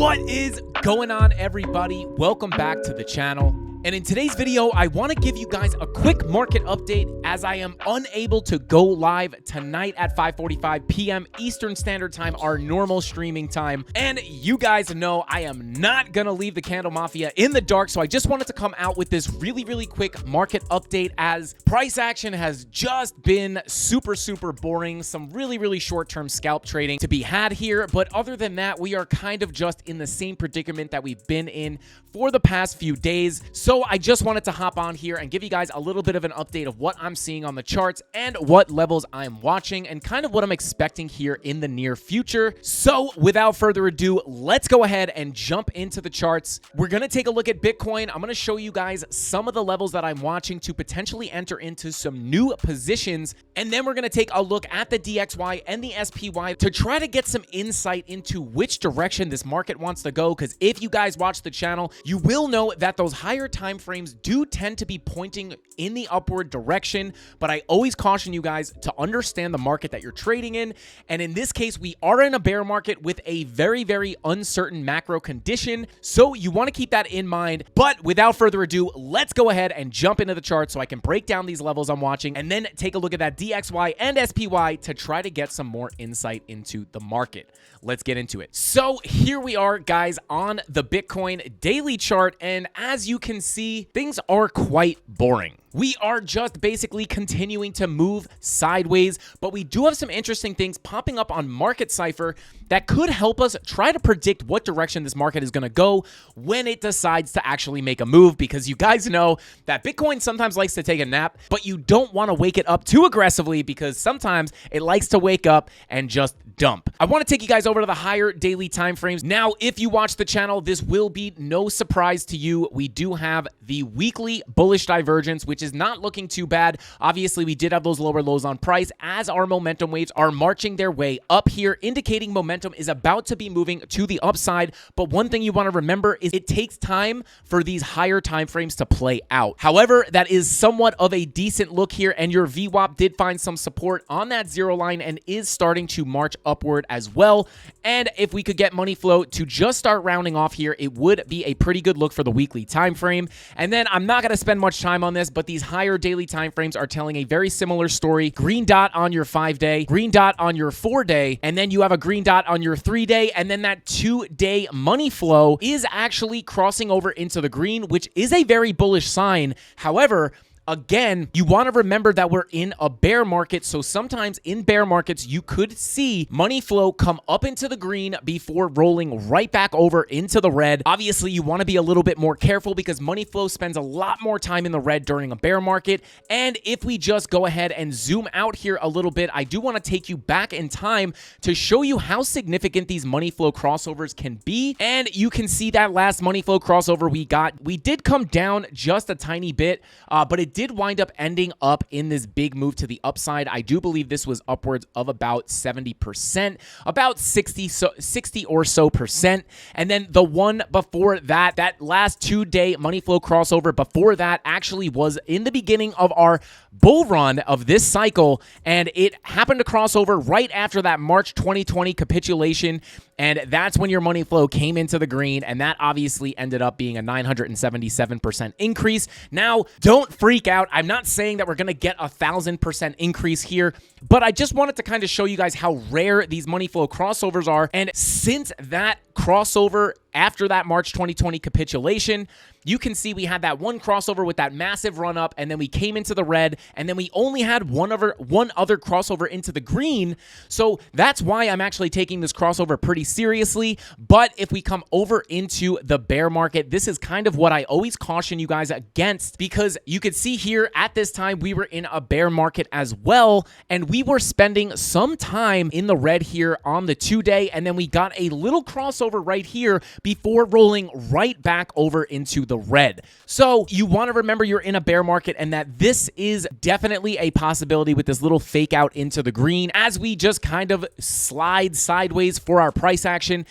What is going on, everybody? Welcome back to the channel. And in today's video, I want to give you guys a quick market update as I am unable to go live tonight at 5:45 p.m. Eastern Standard Time, our normal streaming time. And you guys know I am not going to leave the CandleMafia in the dark, so I just wanted to come out with this really quick market update as price action has just been super boring. Some really short-term scalp trading to be had here, but other than that, we are kind of just in the same predicament that we've been in for the past few days. So I just wanted to hop on here and give you guys a little bit of an update of what I'm seeing on the charts and what levels I'm watching and kind of what I'm expecting here in the near future. So without further ado, let's go ahead and jump into the charts. We're going to take a look at Bitcoin. I'm going to show you guys some of the levels that I'm watching to potentially enter into some new positions. And then we're going to take a look at the DXY and the SPY to try to get some insight into which direction this market wants to go. Because if you guys watch the channel, you will know that those higher time frames do tend to be pointing in the upward direction, but I always caution you guys to understand the market that you're trading in. And in this case, we are in a bear market with a very uncertain macro condition. So you want to keep that in mind. But without further ado, let's go ahead and jump into the chart so I can break down these levels I'm watching and then take a look at that DXY and SPY to try to get some more insight into the market. Let's get into it. So here we are, guys, on the Bitcoin daily chart. And as you can see, things are quite boring. We are just basically continuing to move sideways, but we do have some interesting things popping up on Market Cypher that could help us try to predict what direction this market is going to go when it decides to actually make a move, because you guys know that Bitcoin sometimes likes to take a nap, but you don't want to wake it up too aggressively because sometimes it likes to wake up and just dump. I want to take you guys over to the higher daily time frames. Now, if you watch the channel, this will be no surprise to you. We do have the weekly bullish divergence, which is not looking too bad. Obviously, we did have those lower lows on price as our momentum waves are marching their way up here, indicating momentum is about to be moving to the upside. But one thing you want to remember is it takes time for these higher time frames to play out. However, that is somewhat of a decent look here, and your VWAP did find some support on that zero line and is starting to march upward as well. And if we could get money flow to just start rounding off here, it would be a pretty good look for the weekly time frame. And then I'm not going to spend much time on this, but these higher daily time frames are telling a very similar story. Green dot on your 5-day, green dot on your 4-day, and then you have a green dot on your 3-day, and then that 2-day money flow is actually crossing over into the green, which is a very bullish sign. However, again, you want to remember that we're in a bear market, so sometimes in bear markets, you could see money flow come up into the green before rolling right back over into the red. Obviously, you want to be a little bit more careful because money flow spends a lot more time in the red during a bear market. And if we just go ahead and zoom out here a little bit, I do want to take you back in time to show you how significant these money flow crossovers can be. And you can see that last money flow crossover we did come down just a tiny bit, but it did wind up ending up in this big move to the upside. I do believe this was upwards of about 70%, about 60 or so percent. And then the one before that, that last 2-day money flow crossover before that actually was in the beginning of our bull run of this cycle. And it happened to cross over right after that March 2020 capitulation. And that's when your money flow came into the green. And that obviously ended up being a 977% increase. Now, don't freak out. I'm not saying that we're going to get 1,000% increase here, but I just wanted to kind of show you guys how rare these money flow crossovers are. And since that crossover after that March 2020 capitulation, you can see we had that one crossover with that massive run up, and then we came into the red, and then we only had one other crossover into the green. So that's why I'm actually taking this crossover pretty seriously. But if we come over into the bear market, this is kind of what I always caution you guys against, because you could see here at this time we were in a bear market as well, and we were spending some time in the red here on the 2-day, and then we got a little crossover right here before rolling right back over into the red. So you want to remember you're in a bear market and that this is definitely a possibility with this little fake out into the green as we just kind of slide sideways for our price action.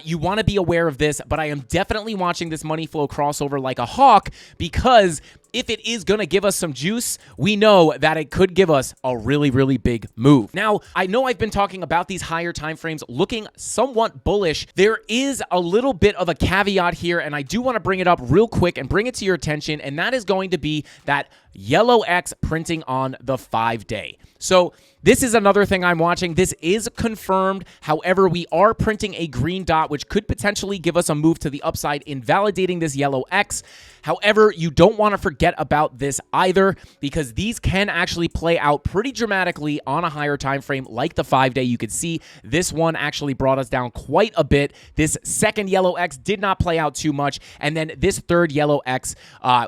You want to be aware of this, but I am definitely watching this money flow crossover like a hawk because if it is going to give us some juice, we know that it could give us a really, really big move. Now, I know I've been talking about these higher time frames looking somewhat bullish. There is a little bit of a caveat here, and I do want to bring it up real quick and bring it to your attention, and that is going to be that yellow X printing on the 5-day. So this is another thing I'm watching. This is confirmed. However, we are printing a green dot, which could potentially give us a move to the upside, invalidating this yellow X. However, you don't want to forget about this either, because these can actually play out pretty dramatically on a higher time frame like the 5-day. You could see this one actually brought us down quite a bit. This second yellow X did not play out too much, and then this third yellow X,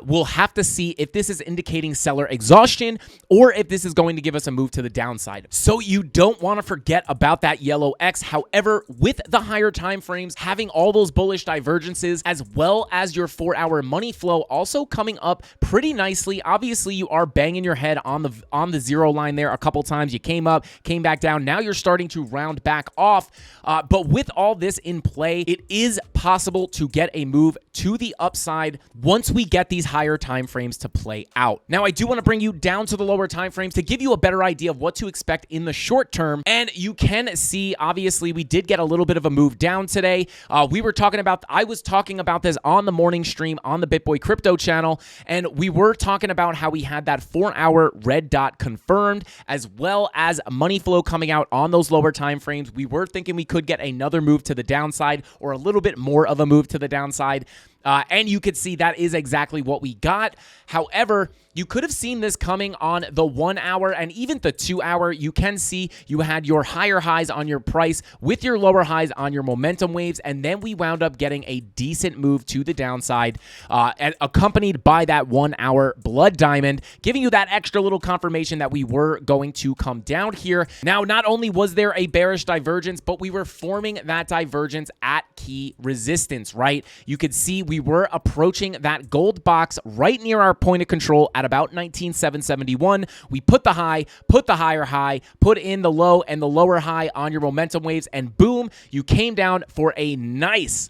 we'll have to see if this is indicating seller exhaustion or if this is going to give us a move to the downside. So you don't want to forget about that yellow X. However, with the higher time frames, having all those bullish divergences as well as your 4-hour money flow also coming up pretty nicely. Obviously, you are banging your head on the zero line there a couple times. You came up, came back down. Now you're starting to round back off. But with all this in play, it is possible to get a move to the upside once we get these higher time frames to play out. Now, I do want to bring you down to the lower time frames to give you a better idea of what to expect in the short term. And you can see, obviously, we did get a little bit of a move down today. I was talking about this on the morning stream on the BitBoy Crypto channel, and we were talking about how we had that 4-hour red dot confirmed, as well as money flow coming out on those lower time frames. We were thinking we could get another move to the downside, or a little bit more of a move to the downside. And you could see that is exactly what we got. However, you could have seen this coming on the 1-hour and even the 2-hour. You can see you had your higher highs on your price with your lower highs on your momentum waves, and then we wound up getting a decent move to the downside, accompanied by that 1-hour blood diamond, giving you that extra little confirmation that we were going to come down here. Now, not only was there a bearish divergence, but we were forming that divergence at key resistance, right? You could see we were approaching that gold box right near our point of control at about 19,771. We put the high, put the higher high, put in the low and the lower high on your momentum waves, and boom, you came down for a nice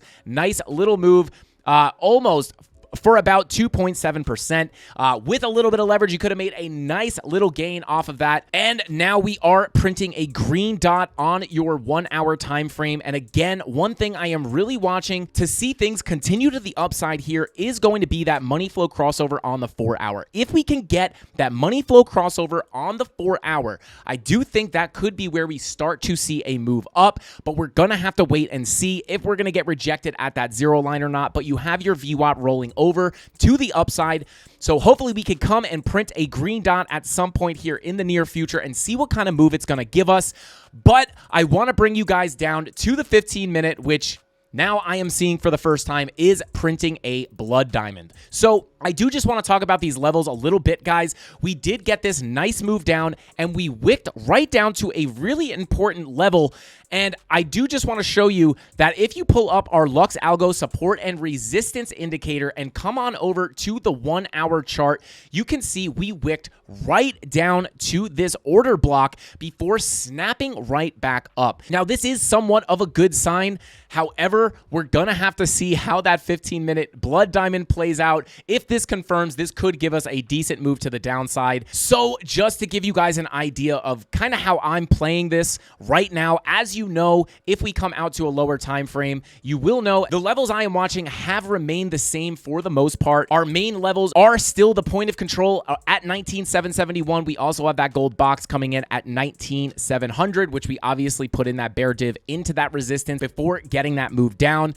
little move, almost for about 2.7%. With a little bit of leverage, you could have made a nice little gain off of that. And now we are printing a green dot on your 1-hour time frame. And again, one thing I am really watching to see things continue to the upside here is going to be that money flow crossover on the 4-hour. If we can get that money flow crossover on the 4-hour, I do think that could be where we start to see a move up, but we're going to have to wait and see if we're going to get rejected at that zero line or not. But you have your VWAP rolling over to the upside. So hopefully we can come and print a green dot at some point here in the near future and see what kind of move it's going to give us. But I want to bring you guys down to the 15-minute, which now I am seeing for the first time is printing a blood diamond. So I do just want to talk about these levels a little bit, guys. We did get this nice move down, and we wicked right down to a really important level. And I do just want to show you that if you pull up our Lux Algo support and resistance indicator and come on over to the 1-hour chart, you can see we wicked right down to this order block before snapping right back up. Now, this is somewhat of a good sign. However, we're going to have to see how that 15-minute blood diamond plays out. If this confirms, this could give us a decent move to the downside. So just to give you guys an idea of kind of how I'm playing this right now, as you know, if we come out to a lower time frame, you will know the levels I am watching have remained the same for the most part. Our main levels are still the point of control at 19,771. We also have that gold box coming in at 19,700, which we obviously put in that bear div into that resistance before getting that move down.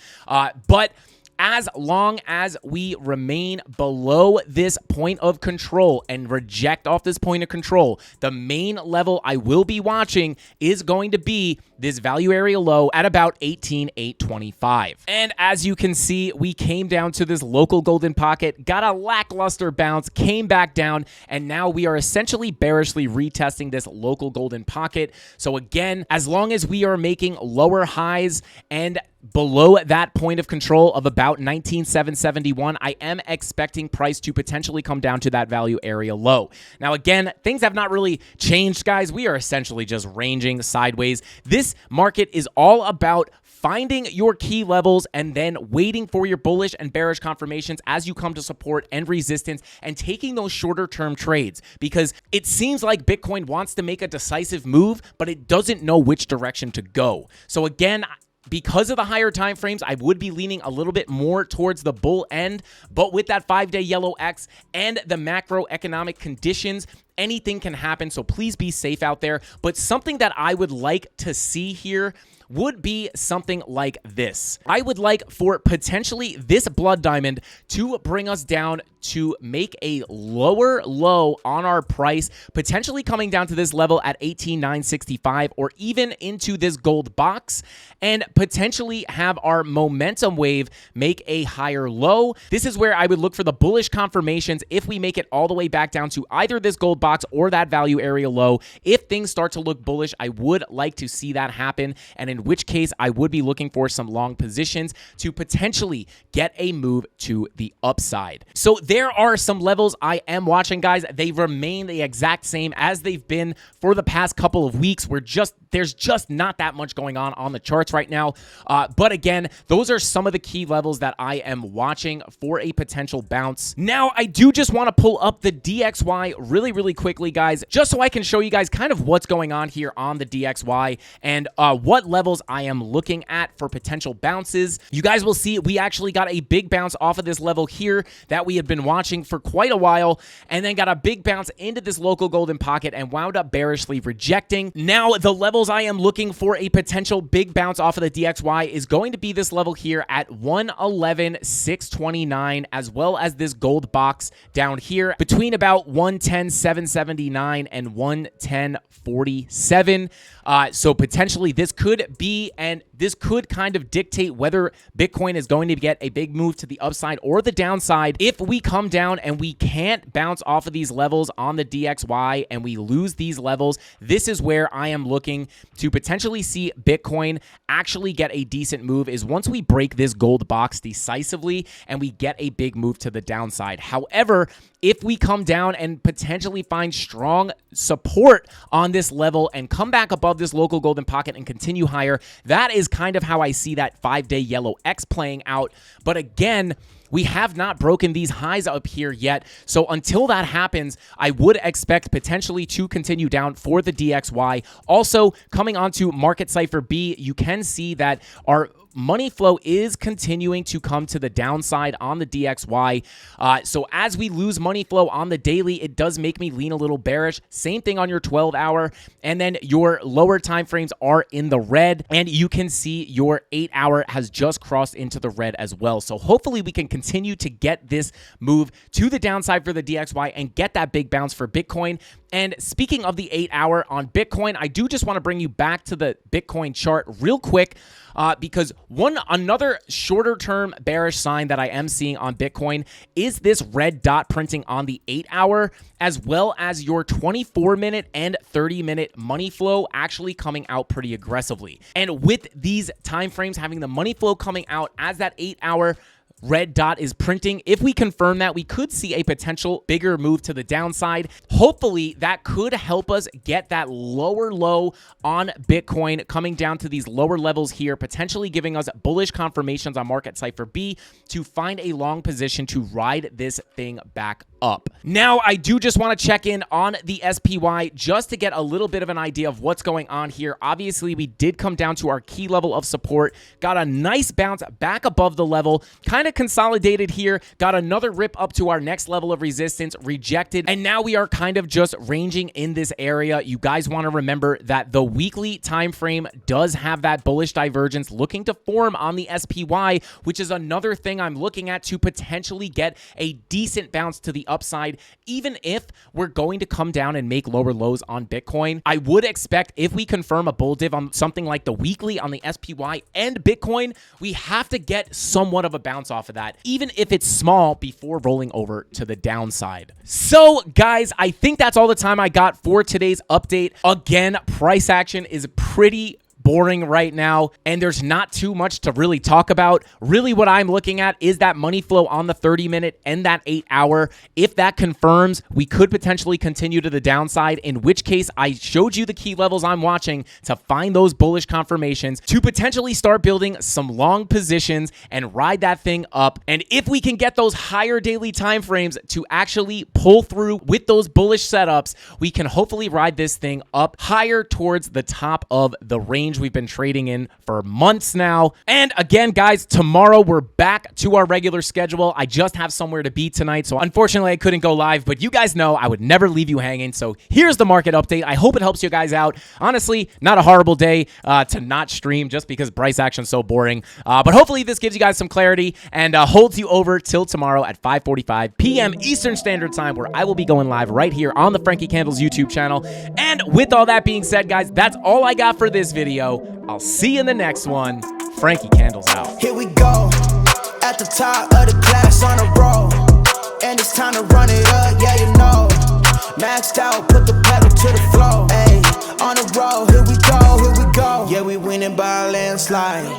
But as long as we remain below this point of control and reject off this point of control, the main level I will be watching is going to be this value area low at about 18,825. And as you can see, we came down to this local golden pocket, got a lackluster bounce, came back down, and now we are essentially bearishly retesting this local golden pocket. So again, as long as we are making lower highs and below that point of control of about 19,771, I am expecting price to potentially come down to that value area low. Now, again, things have not really changed, guys. We are essentially just ranging sideways. This market is all about finding your key levels and then waiting for your bullish and bearish confirmations as you come to support and resistance and taking those shorter term trades, because it seems like Bitcoin wants to make a decisive move, but it doesn't know which direction to go. So again, because of the higher time frames, I would be leaning a little bit more towards the bull end, but with that 5-day yellow X and the macroeconomic conditions, anything can happen, so please be safe out there. But something that I would like to see here would be something like this. I would like for potentially this blood diamond to bring us down to make a lower low on our price, potentially coming down to this level at 18,965 or even into this gold box, and potentially have our momentum wave make a higher low. This is where I would look for the bullish confirmations if we make it all the way back down to either this gold box or that value area low. If things start to look bullish, I would like to see that happen, and in which case I would be looking for some long positions to potentially get a move to the upside. So there are some levels I am watching, guys. They remain the exact same as they've been for the past couple of weeks. There's just not that much going on the charts right now. But again, those are some of the key levels that I am watching for a potential bounce. Now, I do just want to pull up the DXY really quickly, guys, just so I can show you guys kind of what's going on here on the DXY and what levels I am looking at for potential bounces. You guys will see we actually got a big bounce off of this level here that we had been watching for quite a while, and then got a big bounce into this local golden pocket and wound up bearishly rejecting. Now, the levels I am looking for a potential big bounce off of the DXY is going to be this level here at 111,629, as well as this gold box down here between about 110,779 and 110,47. So potentially this could be, and this could kind of dictate whether Bitcoin is going to get a big move to the upside or the downside. If we come down and we can't bounce off of these levels on the DXY and we lose these levels, this is where I am looking to potentially see Bitcoin actually get a decent move, is once we break this gold box decisively and we get a big move to the downside. However, if we come down and potentially find strong support on this level and come back above this local golden pocket and continue higher, that is kind of how I see that 5-day yellow X playing out. But again, we have not broken these highs up here yet. So until that happens, I would expect potentially to continue down for the DXY. Also, coming on to Market Cipher B, you can see that our money flow is continuing to come to the downside on the DXY. So as we lose money flow on the daily, it does make me lean a little bearish. Same thing on your 12-hour. And then your lower time frames are in the red. And you can see your 8-hour has just crossed into the red as well. So hopefully we can continue to get this move to the downside for the DXY and get that big bounce for Bitcoin. And speaking of the 8-hour on Bitcoin, I do just want to bring you back to the Bitcoin chart real quick, because another shorter term bearish sign that I am seeing on Bitcoin is this red dot printing on the 8-hour, as well as your 24-minute and 30-minute money flow actually coming out pretty aggressively. And with these time frames having the money flow coming out as that 8-hour red dot is printing, if we confirm that, we could see a potential bigger move to the downside. Hopefully that could help us get that lower low on Bitcoin coming down to these lower levels here, potentially giving us bullish confirmations on Market Cipher B to find a long position to ride this thing back up. Now, I do just want to check in on the SPY just to get a little bit of an idea of what's going on here. Obviously, we did come down to our key level of support, got a nice bounce back above the level, kind of consolidated here, got another rip up to our next level of resistance, rejected, and now we are kind of just ranging in this area. You guys want to remember that the weekly time frame does have that bullish divergence looking to form on the SPY, which is another thing I'm looking at to potentially get a decent bounce to the upside. Even if we're going to come down and make lower lows on Bitcoin, I would expect if we confirm a bull div on something like the weekly on the SPY and Bitcoin, we have to get somewhat of a bounce off of that, even if it's small, before rolling over to the downside. So guys, I think that's all the time I got for today's update. Again, price action is pretty boring right now, and there's not too much to really talk about. Really, what I'm looking at is that money flow on the 30-minute and that 8-hour. If that confirms, we could potentially continue to the downside, in which case I showed you the key levels I'm watching to find those bullish confirmations to potentially start building some long positions and ride that thing up. And if we can get those higher daily time frames to actually pull through with those bullish setups, we can hopefully ride this thing up higher towards the top of the range we've been trading in for months now. And again, guys, tomorrow we're back to our regular schedule. I just have somewhere to be tonight, so unfortunately I couldn't go live, but you guys know I would never leave you hanging. So here's the market update. I hope it helps you guys out. Honestly, not a horrible day to not stream just because price action's so boring, but hopefully this gives you guys some clarity and holds you over till tomorrow at 5:45 p.m. Eastern Standard Time, where I will be going live right here on the Frankie Candles YouTube channel. And with all that being said, guys, that's all I got for this video. I'll see you in the next one. Frankie Candles out. Here we go, at the top of the class on a roll, and it's time to run it up, yeah, you know. Maxed out, put the pedal to the floor, ayy, on the road, here we go, yeah, we winning by a landslide.